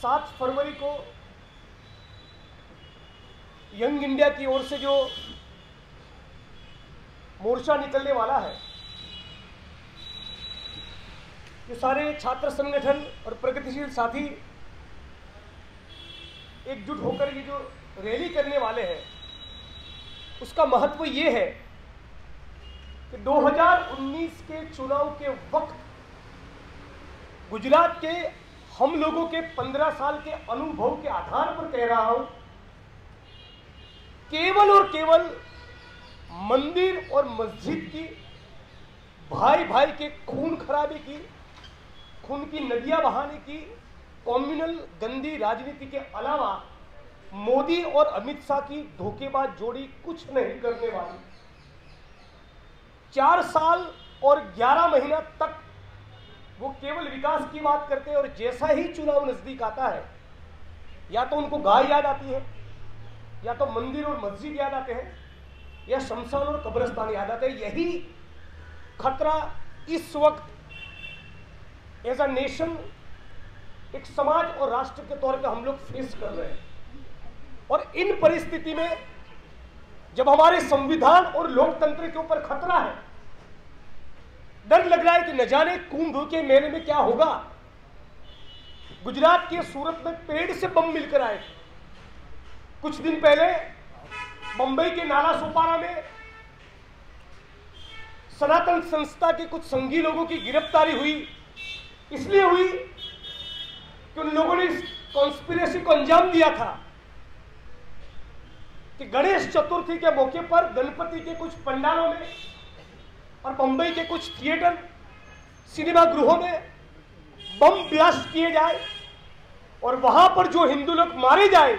7 फरवरी को young India की ओर से जो मोर्चा निकलने वाला है, ये सारे छात्र संगठन और प्रगतिशील साथी एकजुट होकर ये जो रैली करने वाले हैं, उसका महत्व ये है कि 2019 के चुनाव के वक्त गुजरात के हम लोगों के 15 साल के अनुभव के आधार पर कह रहा हूं, केवल और केवल मंदिर और मस्जिद की, भाई भाई के खून खराबे की, खून की नदियां बहाने की कॉम्युनल गंदी राजनीति के अलावा मोदी और अमित शाह की धोखेबाज जोड़ी कुछ नहीं करने वाली। 4 साल और 11 महीना तक वो केवल विकास की बात करते हैं और जैसा ही चुनाव नजदीक आता है, या तो उनको गाय याद आती है, या तो मंदिर और मस्जिद याद आते हैं, या शमशान और कब्रिस्तान याद आते हैं। यही खतरा इस वक्त एज अ नेशन, एक समाज और राष्ट्र के तौर पे हम लोग फेस कर रहे हैं। और इन परिस्थिति में जब हमारे संविधान और लोकतंत्र के ऊपर खतरा है, डर लग रहा है कि न जाने कुंभ के मेले में क्या होगा। गुजरात के सूरत में पेड़ से बम मिलकर आए थे। कुछ दिन पहले मुंबई के नाला सोपारा में सनातन संस्था के कुछ संघी लोगों की गिरफ्तारी हुई। इसलिए हुई कि उन लोगों ने इस कॉन्स्पिरेसी को अंजाम दिया था कि गणेश चतुर्थी के मौके पर गणपति के कुछ पंडालों में और मुंबई के कुछ थिएटर, सिनेमा गृहों में बम ब्लास्ट किए जाए और वहां पर जो हिंदू लोग मारे जाए,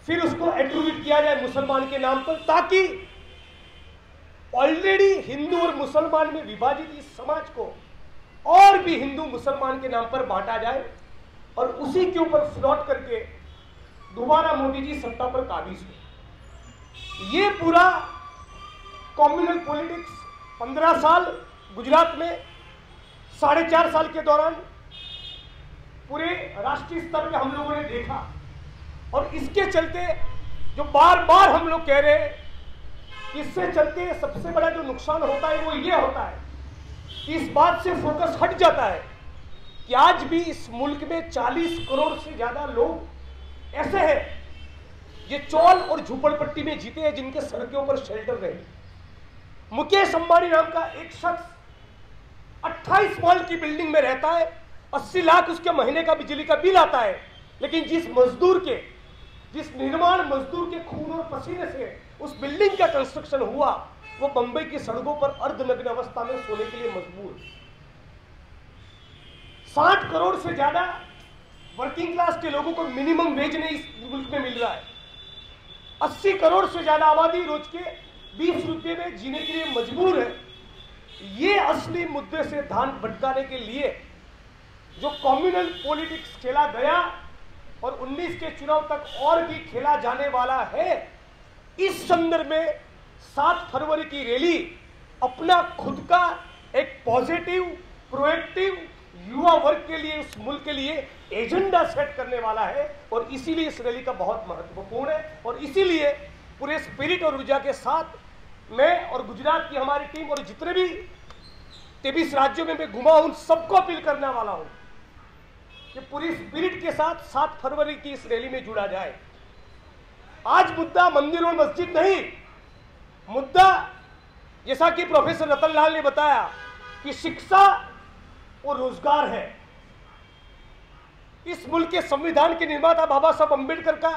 फिर उसको एट्रीब्यूट किया जाए मुसलमान के नाम पर, ताकि ऑलरेडी हिंदू और मुसलमान में विभाजित इस समाज को और भी हिंदू मुसलमान के नाम पर बांटा जाए और उसी के ऊपर फ्लॉट करके दोबारा मोदी जी सत्ता पर काबिज हुए। ये पूरा कॉम्युनल पॉलिटिक्स 15 साल गुजरात में, 4.5 साल के दौरान पूरे राष्ट्रीय स्तर पे हम लोगों ने देखा। और इसके चलते जो बार बार हम लोग कह रहे हैं, इससे चलते सबसे बड़ा जो नुकसान होता है वो ये होता है कि इस बात से फोकस हट जाता है कि आज भी इस मुल्क में 40 करोड़ से ज्यादा लोग ऐसे हैं ये चौल और झूपड़पट्टी में जीते हैं, जिनके सर के ऊपर शेल्टर रहे। मुकेश अंबानी नाम का एक शख्स 28 माल की बिल्डिंग में रहता है, 80 लाख उसके महीने का बिजली का बिल आता है, लेकिन जिस निर्माण मजदूर के खून और पसीने से उस बिल्डिंग का कंस्ट्रक्शन हुआ, वो मुंबई की सड़कों पर अर्धनग्न अवस्था में सोने के लिए मजबूर। 60 करोड़ से ज्यादा वर्किंग क्लास के लोगों को मिनिमम वेज नहीं इस मुल्क में मिल रहा है। 80 करोड़ से ज्यादा आबादी रोज के 20 रुपये में जीने के लिए मजबूर है। ये असली मुद्दे से ध्यान भटकाने के लिए जो कम्युनल पॉलिटिक्स खेला गया और 19 के चुनाव तक और भी खेला जाने वाला है, इस संदर्भ में 7 फरवरी की रैली अपना खुद का एक पॉजिटिव, प्रोएक्टिव युवा वर्ग के लिए, इस मुल्क के लिए एजेंडा सेट करने वाला है। और इसीलिए इस रैली का बहुत महत्वपूर्ण है। और इसीलिए पूरे स्पिरिट और ऊर्जा के साथ मैं और गुजरात की हमारी टीम और जितने भी 23 राज्यों में मैं घुमा हूं, सबको अपील करने वाला हूं कि पूरी स्पिरिट के साथ 7 फरवरी की इस रैली में जुड़ा जाए। आज मुद्दा मंदिर और मस्जिद नहीं, मुद्दा जैसा कि प्रोफेसर रतन लाल ने बताया कि शिक्षा और रोजगार है। इस मुल्क के संविधान के निर्माता बाबा साहब अंबेडकर का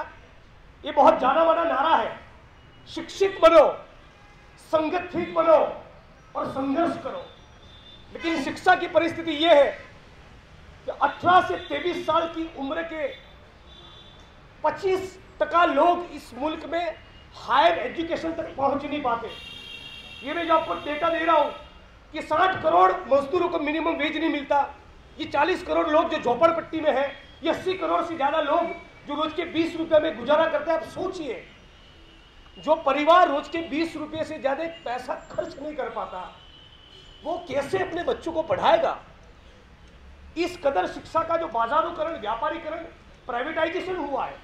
ये बहुत जाना माना नारा है, शिक्षित बनो, संगठित बनो और संघर्ष करो। लेकिन शिक्षा की परिस्थिति ये है कि 18 से 23 साल की उम्र के 25% लोग इस मुल्क में हायर एजुकेशन तक पहुंच नहीं पाते। ये मैं जो आपको डेटा दे रहा हूं कि 60 करोड़ मजदूरों को मिनिमम वेज नहीं मिलता, ये 40 करोड़ लोग जो झोपड़पट्टी में है, ये 80 करोड़ से ज्यादा लोग जो रोज के 20 रुपए में गुजारा करते हैं। आप सोचिए, जो परिवार रोज के 20 रुपए से ज्यादा पैसा खर्च नहीं कर पाता, वो कैसे अपने बच्चों को पढ़ाएगा। इस कदर शिक्षा का जो बाजारीकरण, व्यापारीकरण प्राइवेटाइजेशन हुआ है।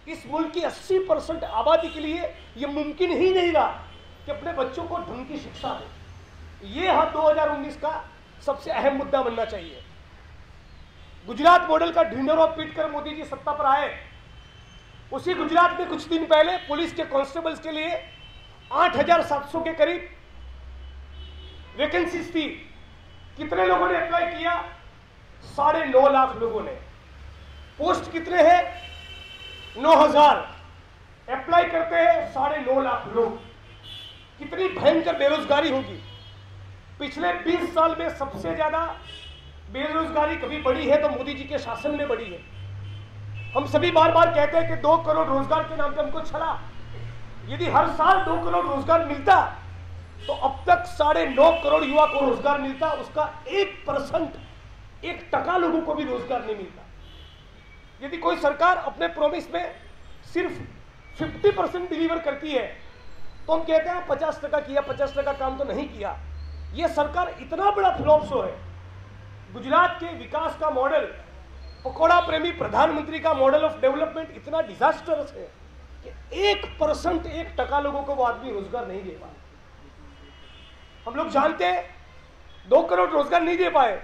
इस मुल्क की 80% आबादी के लिए यह मुमकिन ही नहीं रहा कि अपने बच्चों को ढंग की शिक्षा दे। ये 2019 का सबसे अहम मुद्दा बनना चाहिए। गुजरात मॉडल का ढिंढोरा पीटकर मोदी जी सत्ता पर आए। उसी गुजरात में कुछ दिन पहले पुलिस के कांस्टेबल्स के लिए 8,700 के करीब वैकेंसीज थी। कितने लोगों ने अप्लाई किया? 9.5 लाख लोगों ने। पोस्ट कितने हैं? 9,000। अप्लाई करते हैं 9.5 लाख लोग। कितनी भयंकर बेरोजगारी होगी। पिछले 20 साल में सबसे ज्यादा बेरोजगारी कभी बढ़ी है तो मोदी जी के शासन में बढ़ी है। हम सभी बार बार कहते हैं कि 2 करोड़ रोजगार के नाम पे हमको छला। यदि हर साल 2 करोड़ रोजगार मिलता तो अब तक 9.5 करोड़ युवा को रोजगार मिलता। उसका 1%, 1% लोगों को भी रोजगार नहीं मिलता। यदि कोई सरकार अपने प्रॉमिस में सिर्फ 50% डिलीवर करती है तो हम कहते हैं 50% किया, 50% काम तो नहीं किया। यह सरकार इतना बड़ा फ्लॉप शो है। गुजरात के विकास का मॉडल, पकौड़ा प्रेमी प्रधानमंत्री का मॉडल ऑफ डेवलपमेंट इतना डिजास्टरस है कि 1%, 1% लोगों को वो आदमी रोजगार नहीं दे पाए। हम लोग जानते हैं 2 करोड़ रोजगार नहीं दे पाए,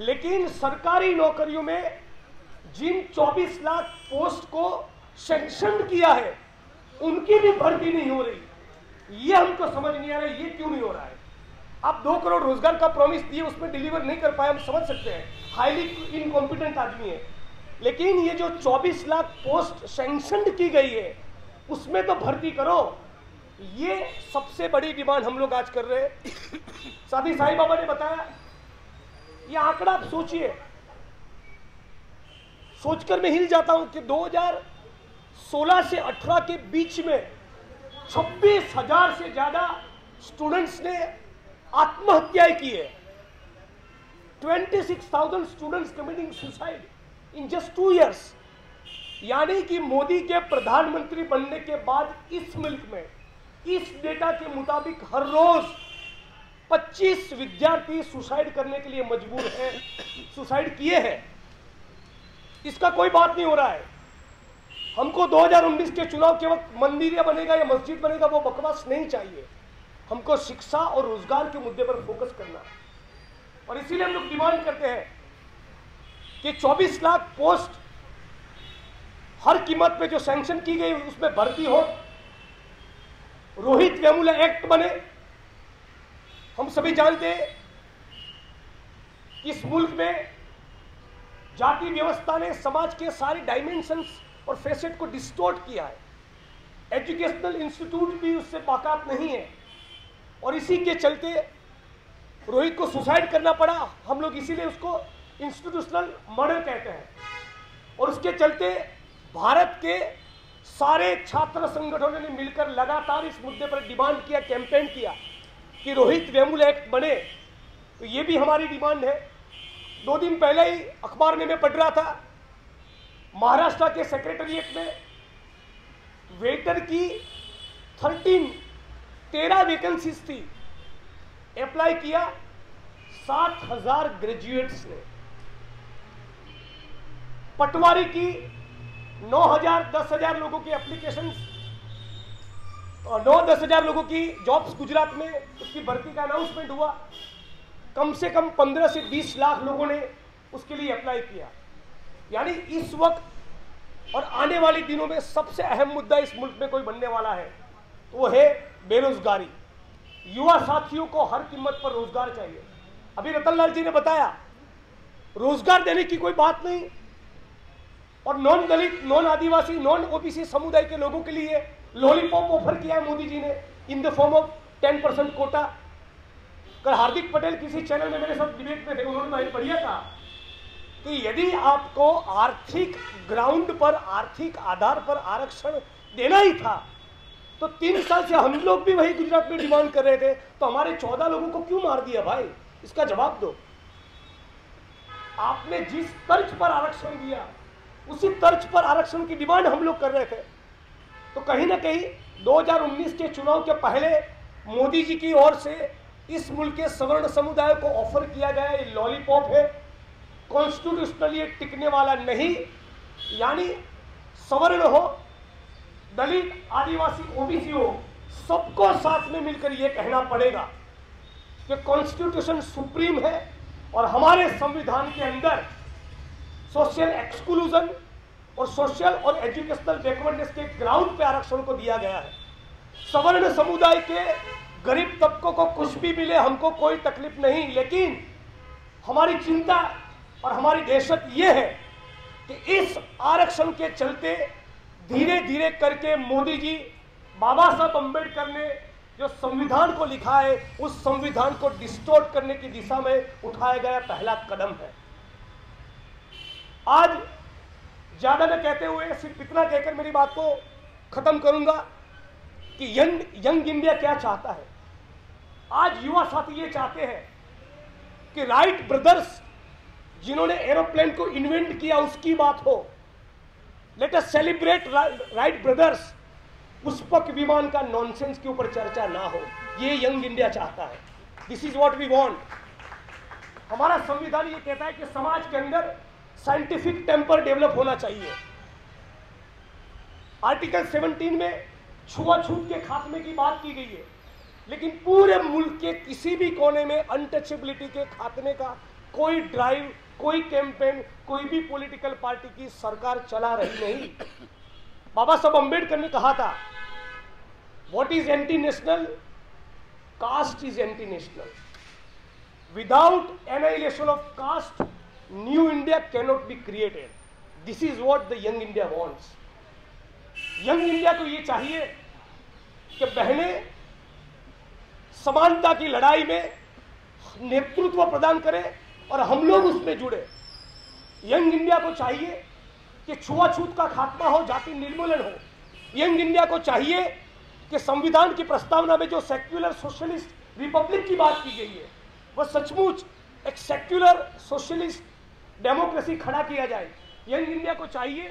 लेकिन सरकारी नौकरियों में जिन 24 लाख पोस्ट को सैंक्शन किया है उनकी भी भर्ती नहीं हो रही। ये हमको समझ नहीं आ रहा है, ये क्यों नहीं हो रहा है। आप 2 करोड़ रोजगार का प्रॉमिस दिए, उसमें डिलीवर नहीं कर पाए, हम समझ सकते हैं, हाईली इनकॉम्पिटेंट आदमी है। लेकिन ये जो 24 लाख पोस्ट सैंक्शन की गई है उसमें तो भर्ती करो। ये सबसे बड़ी डिमांड हम लोग आज कर रहे हैं। साथी साईं बाबा ने बताया, ये आंकड़ा आप सोचिए, सोचकर मैं हिल जाता हूं कि 2016 से 18 के बीच में 26,000 से ज्यादा स्टूडेंट्स ने आत्महत्याएं की है। 26,000 students committing suicide in just 2 years। यानी कि मोदी के प्रधानमंत्री बनने के बाद इस मुल्क में इस डेटा के मुताबिक हर रोज 25 विद्यार्थी सुसाइड करने के लिए मजबूर हैं, सुसाइड किए हैं। इसका कोई बात नहीं हो रहा है। हमको 2019 के चुनाव के वक्त मंदिर बनेगा या मस्जिद बनेगा वो बकवास नहीं चाहिए। हमको शिक्षा और रोजगार के मुद्दे पर फोकस करना है। और इसीलिए हम लोग डिमांड करते हैं कि 24 लाख पोस्ट हर कीमत पे जो सैंक्शन की गई उसमें भर्ती हो, रोहित वेमुला एक्ट बने। हम सभी जानते हैं कि इस मुल्क में जाति व्यवस्था ने समाज के सारे डायमेंशंस और फेसेट को डिस्टोर्ट किया है। एजुकेशनल इंस्टीट्यूट भी उससे बाकात नहीं है और इसी के चलते रोहित को सुसाइड करना पड़ा। हम लोग इसीलिए उसको इंस्टीट्यूशनल मर्डर कहते हैं। और उसके चलते भारत के सारे छात्र संगठनों ने मिलकर लगातार इस मुद्दे पर डिमांड किया, कैंपेन किया कि रोहित वेमुला एक्ट बने। तो ये भी हमारी डिमांड है। 2 दिन पहले ही अखबार में मैं पढ़ रहा था, महाराष्ट्र के सेक्रेटेरिएट में वेटर की 13 वैकेंसीज थी। अप्लाई किया 7,000 ग्रेजुएट्स ने। पटवारी की 9,000, 10,000 लोगों की एप्लीकेशंस और 9-10,000 लोगों की जॉब्स गुजरात में उसकी भर्ती का अनाउंसमेंट हुआ। कम से कम 15 से 20 लाख लोगों ने उसके लिए अप्लाई किया। यानी इस वक्त और आने वाले दिनों में सबसे अहम मुद्दा इस मुल्क में कोई बनने वाला है तो वो है बेरोजगारी। युवा साथियों को हर कीमत पर रोजगार चाहिए। अभी रतनलाल जी ने बताया, रोजगार देने की कोई बात नहीं और नॉन दलित, नॉन आदिवासी, नॉन ओबीसी समुदाय के लोगों के लिए लॉलीपॉप ऑफर किया है मोदी जी ने in the form of 10% quota. कल हार्दिक पटेल किसी चैनल में मेरे साथ डिबेट में थे, उन्होंने बढ़िया कहा कि यदि आपको आर्थिक ग्राउंड पर, आर्थिक आधार पर आरक्षण देना ही था तो 3 साल से हम लोग भी वही गुजरात में डिमांड कर रहे थे, तो हमारे 14 लोगों को क्यों मार दिया भाई? इसका जवाब दो। आपने जिस तर्ज पर आरक्षण दिया उसी तर्ज पर आरक्षण की डिमांड हम लोग कर रहे थे। तो कहीं ना कहीं 2019 के चुनाव के पहले मोदी जी की ओर से इस मुल्क के सवर्ण समुदाय को ऑफर किया गया ये लॉलीपॉप है, कॉन्स्टिट्यूशनली टिकने वाला नहीं। यानी सवर्ण हो, दलित, आदिवासी, ओबीसी हो, सबको साथ में मिलकर यह कहना पड़ेगा कि कॉन्स्टिट्यूशन सुप्रीम है और हमारे संविधान के अंदर सोशल एक्सक्लूजन और सोशल और एजुकेशनल बैकवर्डनेस के ग्राउंड पे आरक्षण को दिया गया है। सवर्ण समुदाय के गरीब तबकों को कुछ भी मिले, हमको कोई तकलीफ नहीं, लेकिन हमारी चिंता और हमारी दहशत यह है कि इस आरक्षण के चलते धीरे धीरे करके मोदी जी, बाबा साहब अम्बेडकर ने जो संविधान को लिखा है, उस संविधान को डिस्टोर्ट करने की दिशा में उठाया गया पहला कदम है। आज ज्यादा न कहते हुए सिर्फ इतना कहकर मेरी बात को खत्म करूंगा कि यंग इंडिया क्या चाहता है। आज युवा साथी ये चाहते हैं कि राइट ब्रदर्स जिन्होंने एरोप्लेन को इन्वेंट किया उसकी बात हो। Let us celebrate Wright brothers. Pushpak विमान का नॉनसेंस के ऊपर चर्चा ना हो, ये यंग इंडिया चाहता है। This is what we want. हमारा संविधान ये कहता है कि समाज के अंदर साइंटिफिक टेम्पर डेवलप होना चाहिए। आर्टिकल 17 में छुआछूत के खात्मे की बात की गई है, लेकिन पूरे मुल्क के किसी भी कोने में अनटचेबिलिटी के खात्मे का कोई ड्राइव, कोई कैंपेन, कोई भी पॉलिटिकल पार्टी की सरकार चला रही नहीं। बाबा साहब अम्बेडकर ने कहा था, what is anti national? Caste is anti national. Without annihilation of caste, new India cannot be created. This is what the young India wants. Young India को ये चाहिए कि बहनें समानता की लड़ाई में नेतृत्व प्रदान करें और हम लोग उसमें जुड़े। यंग इंडिया को चाहिए कि छुआछूत का खात्मा हो, जाति निर्मूलन हो। यंग इंडिया को चाहिए कि संविधान की प्रस्तावना में जो सेक्युलर सोशलिस्ट रिपब्लिक की बात की गई है, वह सचमुच एक सेक्युलर सोशलिस्ट डेमोक्रेसी खड़ा किया जाए। यंग इंडिया को चाहिए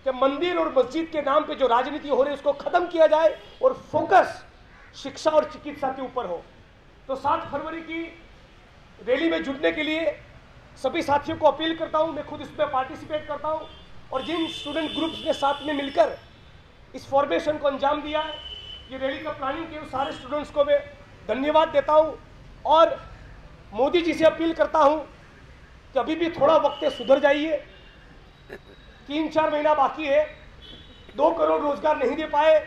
कि मंदिर और मस्जिद के नाम पे जो राजनीति हो रही है उसको खत्म किया जाए और फोकस शिक्षा और चिकित्सा के ऊपर हो। तो 7 फरवरी की रैली में जुड़ने के लिए सभी साथियों को अपील करता हूं। मैं खुद इसमें पार्टिसिपेट करता हूं और जिन स्टूडेंट ग्रुप्स ने साथ में मिलकर इस फॉर्मेशन को अंजाम दिया है, ये रैली का प्लानिंग किया, सारे स्टूडेंट्स को मैं धन्यवाद देता हूं और मोदी जी से अपील करता हूं कि अभी भी थोड़ा वक्त है, सुधर जाइए। 3-4 महीना बाकी है, 2 करोड़ रोजगार नहीं दे पाए,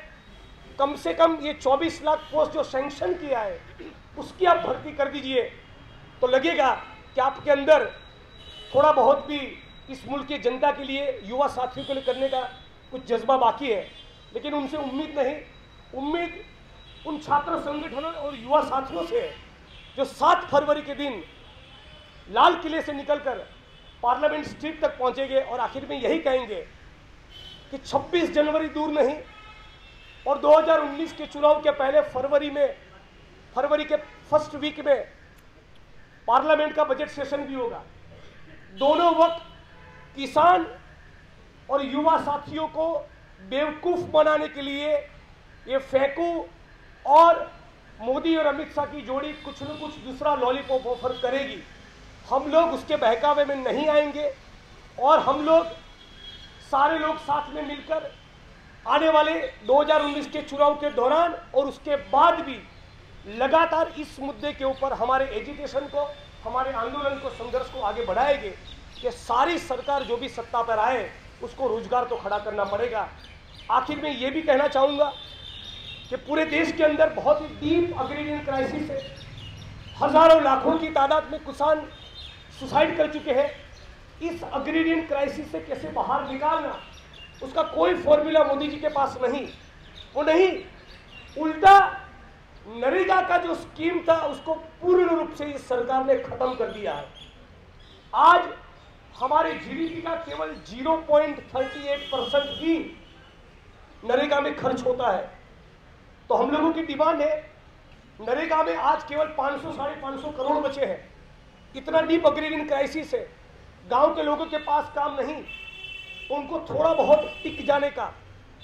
कम से कम ये 24 लाख पोस्ट जो सैंक्शन किया है उसकी आप भर्ती कर दीजिए, तो लगेगा कि आपके अंदर थोड़ा बहुत भी इस मुल्क की जनता के लिए, युवा साथियों के लिए करने का कुछ जज्बा बाकी है। लेकिन उनसे उम्मीद नहीं, उम्मीद उन छात्र संगठनों और युवा साथियों से है जो 7 फरवरी के दिन लाल किले से निकलकर पार्लियामेंट स्ट्रीट तक पहुंचेंगे और आखिर में यही कहेंगे कि 26 जनवरी दूर नहीं और 2019 के चुनाव के पहले फरवरी के फर्स्ट वीक में पार्लियामेंट का बजट सेशन भी होगा। दोनों वक्त किसान और युवा साथियों को बेवकूफ बनाने के लिए ये फेंकू और मोदी और अमित शाह की जोड़ी कुछ न कुछ दूसरा लॉलीपॉप ऑफर करेगी। हम लोग उसके बहकावे में नहीं आएंगे और हम लोग सारे लोग साथ में मिलकर आने वाले 2019 के चुनाव के दौरान और उसके बाद भी लगातार इस मुद्दे के ऊपर हमारे एजुकेशन को, हमारे आंदोलन को, संघर्ष को आगे बढ़ाएंगे कि सारी सरकार जो भी सत्ता पर आए उसको रोजगार तो खड़ा करना पड़ेगा। आखिर में ये भी कहना चाहूँगा कि पूरे देश के अंदर बहुत ही डीप अग्रेरियन क्राइसिस है। हजारों लाखों की तादाद में किसान सुसाइड कर चुके हैं। इस अग्रेरियन क्राइसिस से कैसे बाहर निकालना, उसका कोई फॉर्मूला मोदी जी के पास नहीं। वो नहीं, उल्टा नरेगा का जो स्कीम था उसको पूर्ण रूप से इस सरकार ने खत्म कर दिया है। आज हमारे जीडीपी का केवल 0.38% ही नरेगा में खर्च होता है। तो हम लोगों की डिमांड है, नरेगा में आज केवल 500-550 करोड़ बचे हैं। इतना डीप अग्रेरियन क्राइसिस है, गांव के लोगों के पास काम नहीं, उनको थोड़ा बहुत टिक जाने का,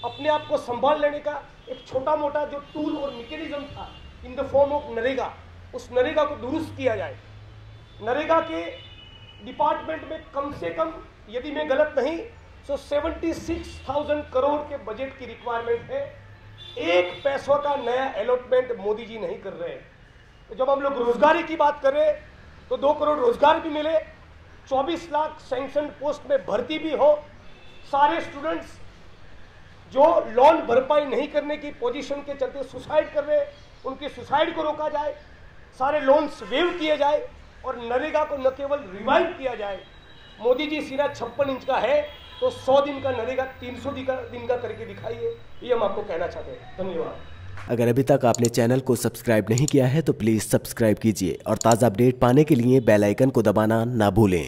अपने आप को संभाल लेने का एक छोटा मोटा जो टूल और मैकेनिज्म था इन द फॉर्म ऑफ नरेगा, उस नरेगा को दुरुस्त किया जाए। नरेगा के डिपार्टमेंट में कम से कम, यदि मैं गलत नहीं, सो 76,000 करोड़ के बजट की रिक्वायरमेंट है। एक पैसों का नया अलॉटमेंट मोदी जी नहीं कर रहे हैं। तो जब हम लोग रोजगारी की बात कर रहे हैं तो 2 करोड़ रोजगार भी मिले, 24 लाख सैंक्शन पोस्ट में भर्ती भी हो, सारे स्टूडेंट्स जो लोन भरपाई नहीं करने की पोजीशन के चलते सुसाइड कर रहे हैं उनके सुसाइड को रोका जाए, सारे लोन्स वेव किए जाए और नरेगा को न केवल रिवाइव किया जाए। मोदी जी सीधा 56 इंच का है तो 100 दिन का नरेगा 300 दिन का करके दिखाइए, ये हम आपको कहना चाहते हैं। धन्यवाद। अगर अभी तक आपने चैनल को सब्सक्राइब नहीं किया है तो प्लीज़ सब्सक्राइब कीजिए और ताज़ा अपडेट पाने के लिए बेल आइकन को दबाना ना भूलें।